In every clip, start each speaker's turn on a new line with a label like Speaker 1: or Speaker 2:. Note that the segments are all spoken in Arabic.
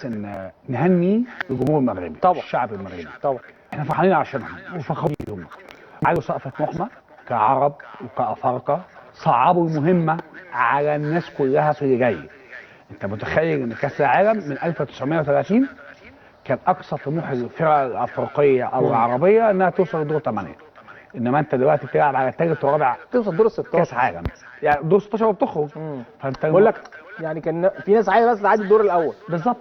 Speaker 1: بس ان نهني الجمهور المغربي
Speaker 2: طبعا
Speaker 1: الشعب المغربي
Speaker 2: طبعا
Speaker 1: احنا فرحانين عشانهم وفخورين بيهم. علوا سقف طموحنا كعرب وكأفارقة، صعبوا المهمة على الناس كلها في اللي جاي. انت متخيل ان كأس العالم من 1930 كان اقصى طموح الفرق الافريقيه او العربيه انها توصل لدور 8، انما انت دلوقتي بتلعب على ثالث ورابع
Speaker 2: توصل دور ال 16
Speaker 1: كاس عالم، يعني دور 16 وبتخرج. فانت
Speaker 2: بقول لك يعني كان في ناس عايزه بس تعدي الدور الاول
Speaker 1: بالظبط.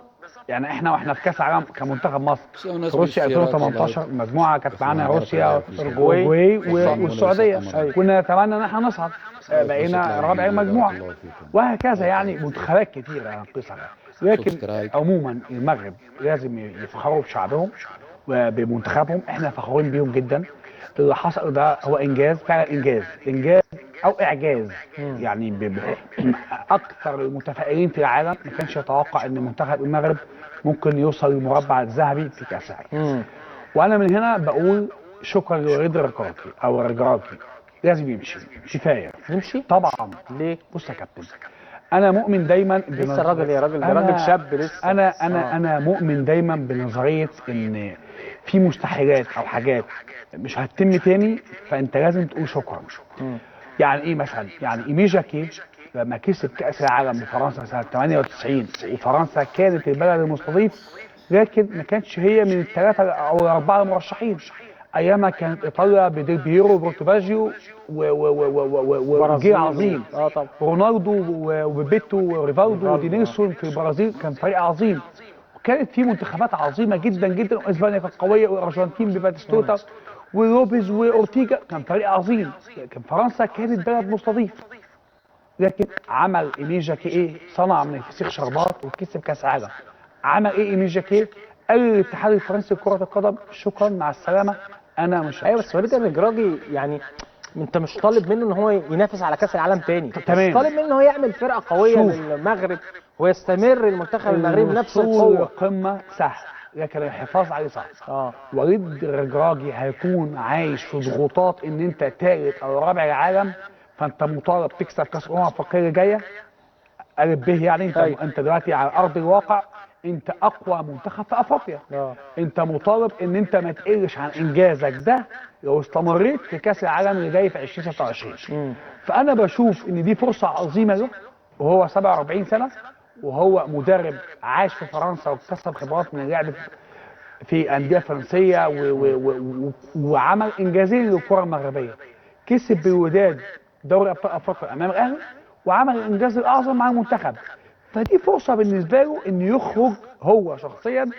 Speaker 1: يعني واحنا في كاس العالم كمنتخب مصر في روسيا
Speaker 3: بالاشتراك
Speaker 1: 2018 مجموعه كانت معانا
Speaker 3: اسمها
Speaker 1: روسيا
Speaker 3: عرفة
Speaker 1: واورجواي
Speaker 3: بالظبط.
Speaker 1: والسعوديه،
Speaker 3: أيوة.
Speaker 1: كنا نتمنى ان احنا نصعد، بقينا رابع المجموعه وهكذا. يعني منتخبات كتيره هنقيس عليها. لكن عموما المغرب لازم يفخروا بشعبهم وبمنتخبهم، احنا فخورين بيهم جدا. اللي حصل ده هو انجاز، فعلا انجاز او اعجاز. يعني اكثر المتفائلين في العالم ما كانش يتوقع ان منتخب المغرب ممكن يوصل للمربع الذهبي في كاس العالم. وانا من هنا بقول شكرا لوليد الركراكي او الركراكي، لازم يمشي كفايه.
Speaker 2: يمشي
Speaker 1: طبعا.
Speaker 2: ليه؟
Speaker 1: بص يا كابتن، انا مؤمن دايما
Speaker 2: لسه الراجل يا راجل، ده راجل شاب لسه.
Speaker 1: انا مؤمن دايما بنظريه ان في مستحيلات او حاجات مش هتتم تاني، فانت لازم تقول شكرا. يعني ايه مثلا؟ يعني ايمي جاكي لما كسب كاس العالم بفرنسا سنه 98 وفرنسا كانت البلد المستضيف، لكن ما كانتش هي من الثلاثه او الاربعه المرشحين. ايامها كانت ايطاليا بديل بيرو وبورتوفاجيو وجيل عظيم.
Speaker 2: طبعا
Speaker 1: رونالدو وبيبيتو وريفالدو ودي نيلسون في البرازيل، كان فريق عظيم. وكانت في منتخبات عظيمه جدا جدا، واسبانيا كانت قويه، والارجنتين بباتيستوتا ولوبيز واورتيجا كان فريق عظيم. لكن فرنسا كانت بلد مستضيف. لكن عمل ايمي جاكي ايه؟ صنع من الفسيخ شربات وكسب كاس عالم. عمل ايه ايمي جاكي؟ قال للاتحاد الفرنسي لكره القدم شكرا مع السلامه، انا مش
Speaker 2: ايوه بس وليد الركراكي يعني انت مش طالب منه ان هو ينافس على كاس العالم تاني،
Speaker 1: تمام.
Speaker 2: مش طالب منه ان هو يعمل فرقه قويه للمغرب ويستمر المنتخب المغربي بنفس القوه.
Speaker 1: القمه سهل، لكن الحفاظ عليه صعب. وليد الركراكي هيكون عايش في ضغوطات ان انت ثالث او رابع العالم، فانت مطالب تكسب كاس الافريقيه اللي جايه الف به. يعني انت دلوقتي على ارض الواقع انت اقوى منتخب في افريقيا. انت مطالب ان انت ما تقلش عن انجازك ده لو استمريت في كاس العالم اللي جاي في 2026. فانا بشوف ان دي فرصه عظيمه له، وهو 47 سنه وهو مدرب عاش في فرنسا واكتسب خبرات من اللعب في انديه فرنسيه وعمل انجازين للكره المغربيه. كسب بالوداد دوري ابطال افريقيا امام الاهلي، وعمل الانجاز الاعظم مع المنتخب. فدي فرصه بالنسبه له انه يخرج هو شخصيا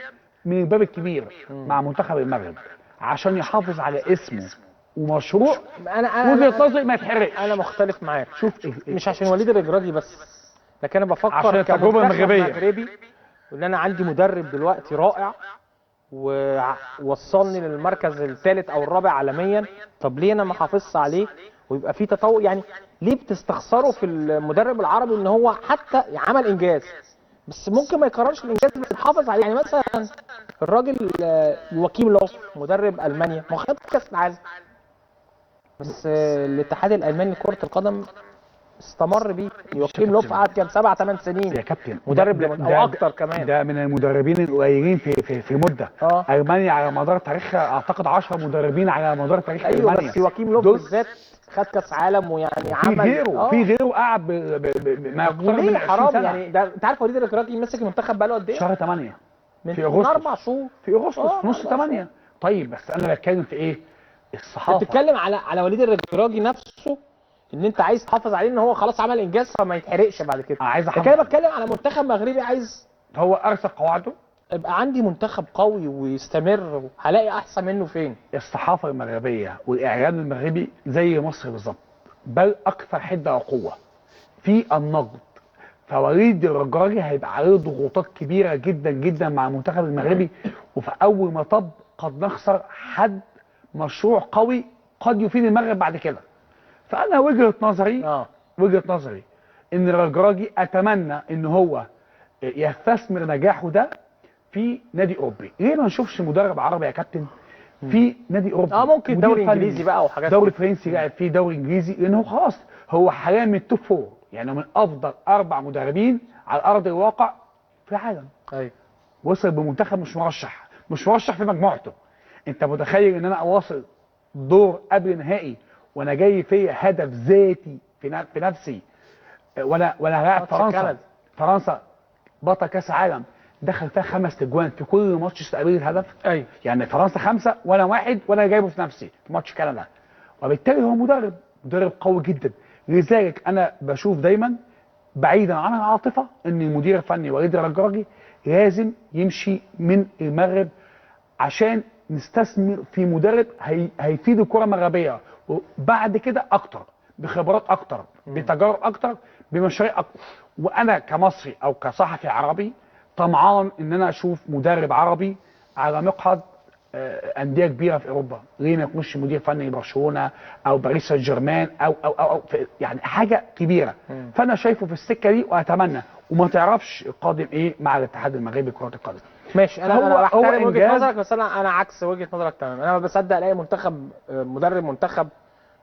Speaker 1: من الباب الكبير مع منتخب المغرب عشان يحافظ على اسمه ومشروع. وجهه نظري ما يتحرقش.
Speaker 2: انا مختلف معاك.
Speaker 1: شوف
Speaker 2: مش عشان وليد الركراكي بس، لكن انا بفكر
Speaker 1: عشان التجربه المغربيه،
Speaker 2: مغربي، وان انا عندي مدرب دلوقتي رائع ووصلني للمركز الثالث او الرابع عالميا. طب ليه انا ما حافظش عليه ويبقى في تطور؟ يعني ليه بتستخسروا في المدرب العربي ان هو حتى عمل انجاز بس ممكن ما يكررش الانجاز اللي تحافظ عليه؟ يعني مثلا الراجل يواكيم لوف مدرب المانيا ما خد كاس العالم، بس الاتحاد الالماني لكره القدم استمر بيه. يواكيم لوف قعد كام 7 8 سنين
Speaker 1: يا كابتن
Speaker 2: مدرب او اكتر كمان.
Speaker 1: ده من المدربين القليلين في المده. المانيا على مدار تاريخها اعتقد 10 مدربين على مدار تاريخ المانيا.
Speaker 2: بس يواكيم لوف بالذات خد كاس عالم ويعني عمل
Speaker 1: في غيره قعد ما يقترب من 20 سنه.
Speaker 2: يعني ده انت عارف وليد الركراكي مسك المنتخب بقاله قد ايه؟
Speaker 1: شهر 8
Speaker 2: في اغسطس، 4 شهور
Speaker 1: في اغسطس نص 8. طيب بس انا بتكلم في ايه؟ الصحافه.
Speaker 2: انت بتتكلم على وليد الركراكي نفسه، ان انت عايز تحافظ عليه ان هو خلاص عمل انجاز فما يتحرقش بعد كده.
Speaker 1: عايز
Speaker 2: لكن انا بتكلم على منتخب مغربي عايز
Speaker 1: هو ارسل قواعده،
Speaker 2: يبقى عندي منتخب قوي ويستمر. هلاقي احسن منه فين؟
Speaker 1: الصحافه المغربيه والاعلام المغربي زي مصر بالظبط، بل اكثر حده وقوه في النقد. فوليد الركراكي هيبقى عليه ضغوطات كبيره جدا جدا مع المنتخب المغربي، وفي اول مطب قد نخسر حد مشروع قوي قد يفيد المغرب بعد كده. فانا وجهه نظري ان الركراكي اتمنى ان هو يستثمر نجاحه ده في نادي اوروبي. ليه ما نشوفش مدرب عربي يا كابتن في نادي اوروبي؟
Speaker 2: ممكن دوري انجليزي بقى وحاجات،
Speaker 1: دوري فرنسي لاعب فيه، دوري انجليزي، لان هو خلاص هو حاليا من التوب 4، يعني من افضل 4 مدربين على ارض الواقع في العالم.
Speaker 2: ايوه
Speaker 1: وصل بمنتخب مش مرشح في مجموعته. انت متخيل ان انا اواصل دور قبل نهائي وانا جاي فيا هدف ذاتي في نفسي، وانا لاعب فرنسا بطل كاس عالم دخل فيها 5 اجوان في كل ماتش استقبل الهدف.
Speaker 2: ايوه
Speaker 1: يعني فرنسا 5 وانا 1 وانا جايبه في نفسي في ماتش كندا. وبالتالي هو مدرب قوي جدا. لذلك انا بشوف دايما بعيدا عن العاطفه ان المدير الفني وليد الرجراجي لازم يمشي من المغرب عشان نستثمر في مدرب هيفيد الكره المغربيه وبعد كده اكتر، بخبرات اكتر، بتجارب اكتر، بمشاريع اكتر. وانا كمصري او كصحفي عربي طمعان ان انا اشوف مدرب عربي على مقعد انديه كبيره في اوروبا. ليه ما يكونش مدير فني برشلونه او باريس سان جيرمان أو يعني حاجه كبيره. فانا شايفه في السكه دي واتمنى، وما تعرفش القادم ايه مع الاتحاد المغربي لكره القدم.
Speaker 2: ماشي. انا بحترم وجهه نظرك، بس انا عكس وجهه نظرك تماما. انا ما بصدق الاقي مدرب منتخب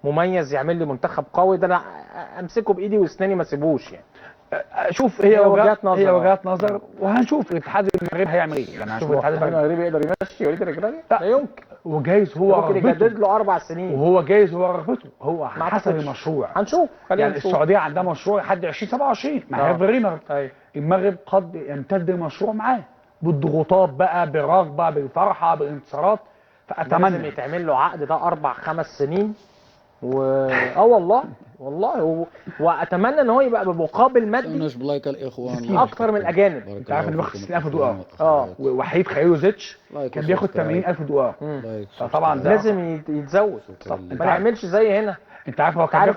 Speaker 2: مميز يعمل لي منتخب قوي، ده انا امسكه بايدي واسناني ما اسيبوش يعني.
Speaker 1: شوف هي وجهات نظر وهنشوف الاتحاد المغربي هيعمل ايه. يعني هنشوف
Speaker 2: الاتحاد المغربي يقدر يمشي وليد الرجراجي؟ لا يمكن.
Speaker 1: وجايز هو
Speaker 2: ممكن يجدد له 4 سنين،
Speaker 1: وهو جايز هو رغبته، هو حسب المشروع.
Speaker 2: هنشوف.
Speaker 1: يعني السعوديه عندها مشروع لحد 2027 مع هيرفي رينر. المغرب قد يمتد المشروع معاه بالضغوطات بقى، بالرغبه، بالفرحه، بالانتصارات. فاتمنى
Speaker 2: لازم يتعمل له عقد ده 4-5 سنين والله واتمنى ان هو يبقى بمقابل مادي اكتر من الاجانب.
Speaker 1: انت عارف انه بياخد 60000 دولار. ووحيد خليلوزيتش كان بياخد 80000 دولار. فطبعا ده
Speaker 2: لازم يتزود، ما نعملش زي هنا.
Speaker 1: انت عارف هو كان